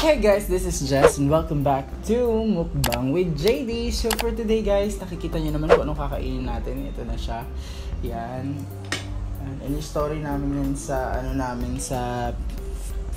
Hey guys, this is Jess and welcome back to Mukbang with JD. So for today guys, nakikita nyo naman kung anong kakainin natin. Ito na siya. Yan. And yung story namin yan sa sa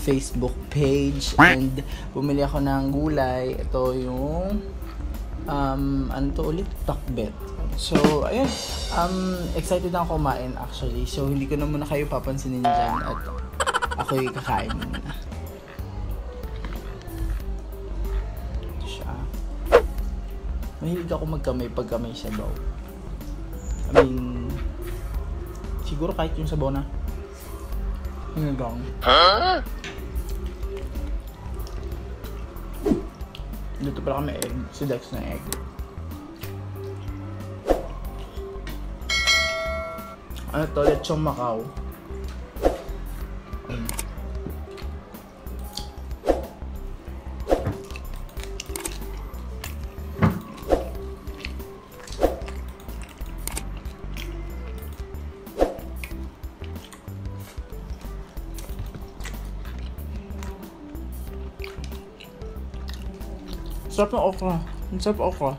Facebook page. And bumili ako ng gulay. Ito yung Takbet. So ayun, excited na ako kumain actually. So hindi ko na muna kayo papansinin dyan at ako'y kakain muna. Mahilig ako magkamay pagka may sabaw. I mean, siguro kahit yung sabaw na hanggang. Huh? Dito pala kami egg. Si Dex na egg. Ano to? Lechong Macau. Sarap ng okra. Ang sarap okra.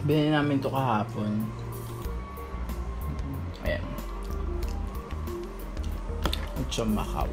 Binili namin ito kahapon. Ayan. Lechong Macau.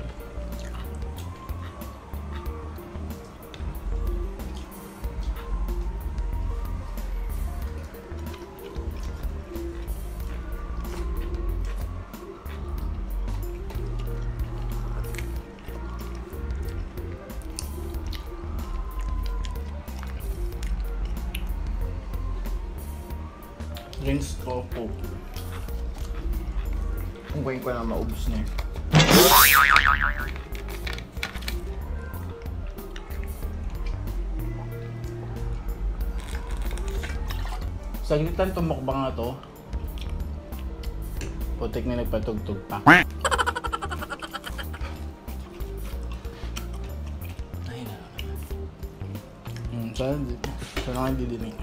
Rinse ko po. Kung gawin ko na maubos niya. Saglitan itong mukbang na to. Putik na nagpatugtog pa. Ay na. Sana hindi dinig.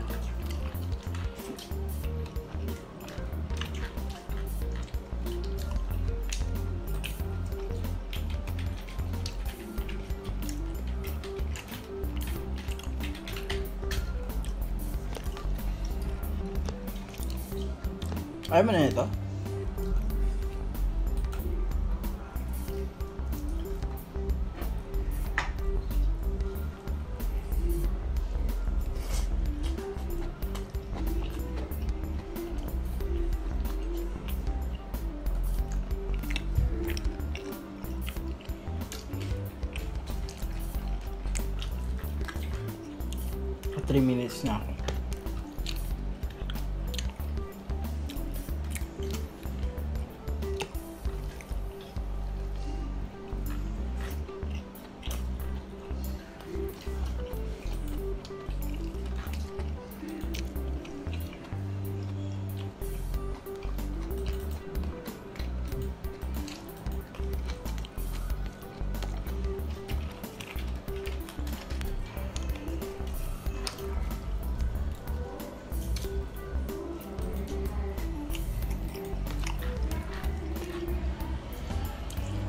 Ayaw mo na ito? For 3 minutes na ako.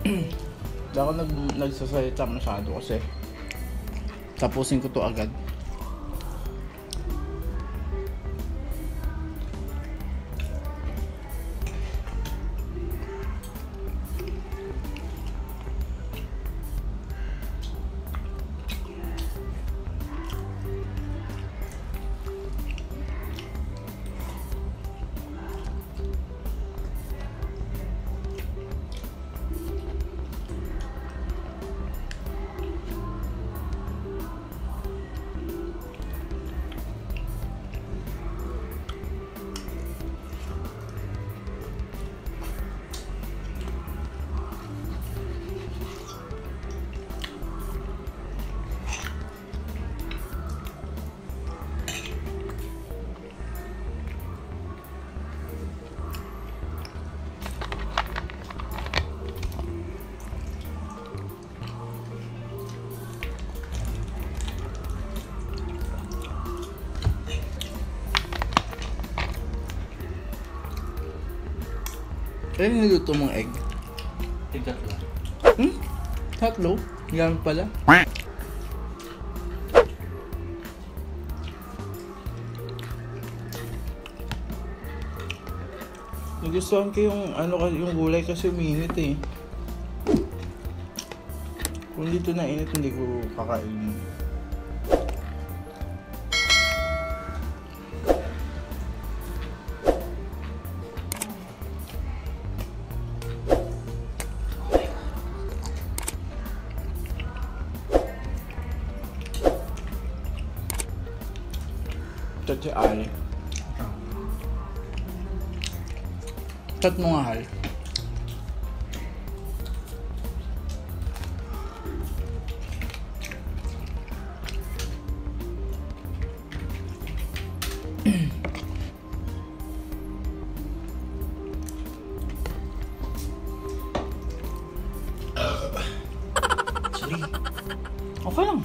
Hindi ako nagsasalita masyado kasi tapusin ko to agad. Ano niluto mong egg? Tigat lang. Tatlo? Gamit pala. Nagustuhan ko yung yung gulay kasi uminit eh. Kung dito na init, hindi ko kakainin. Tat si Ali. Tat mo nga, Hal. Sorry. Okay lang.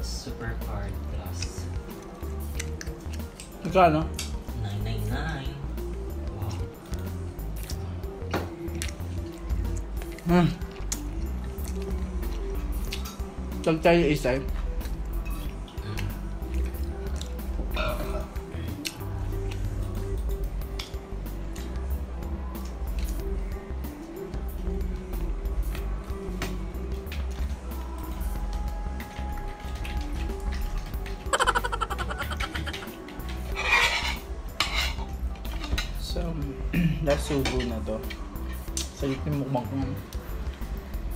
Super Card Plus. Magkano? $9.99. Wow. Tag tayo isa. So, last subo na to. Salit yung mukbang ko.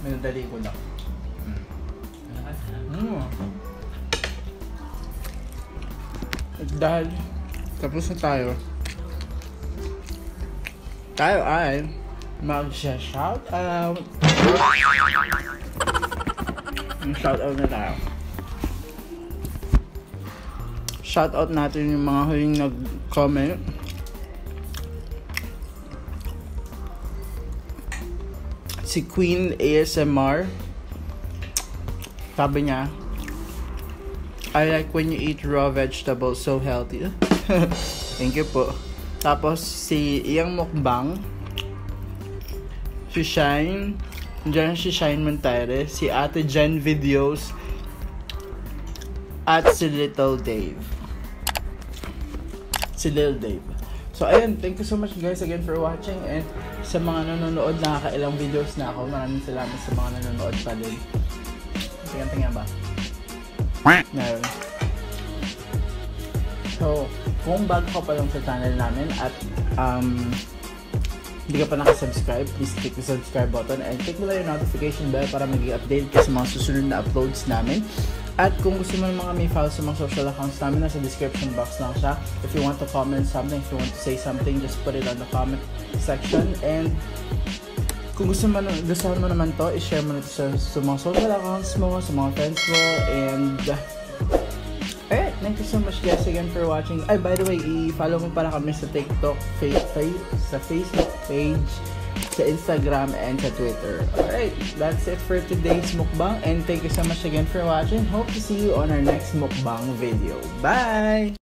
Minadali ko lang. At dahil tapos na tayo ay mag-shout out. Shout out na tayo. shoutout natin yung mga huling nag-comment. Si Queen ASMR, sabi niya, I like when you eat raw vegetables, so healthy. Thank you po. Tapos si Iyang Mukbang, si Shine, dyan si Shine Montare, si Ate Jen Videos, at si Little Dave. Si Lil Dave. So ayun, thank you so much guys again for watching, and sa mga nanonood, nakakailang videos na ako. Maraming salamat sa mga nanonood pa din. Tingnan ba? Ngayon. So, kung bago ka pa lang sa channel namin at hindi ka pa nakasubscribe, please click the subscribe button and click mo lang yung notification bell para mag-i-update ka sa mga susunod na uploads namin. At kung gusto mo naman kami follow sa mga social accounts namin, nasa description box lang siya. If you want to comment something, if you want to say something, just put it on the comment section. And kung gusto mo naman to, i-share mo na to sa mga social accounts mo, sa mga friends mo. And alright, thank you so much guys again for watching. Ay, by the way, i-follow mo pala kami sa TikTok, sa Facebook page, sa Instagram, and sa Twitter. Alright, that's it for today's mukbang, and thank you so much again for watching. Hope to see you on our next mukbang video. Bye!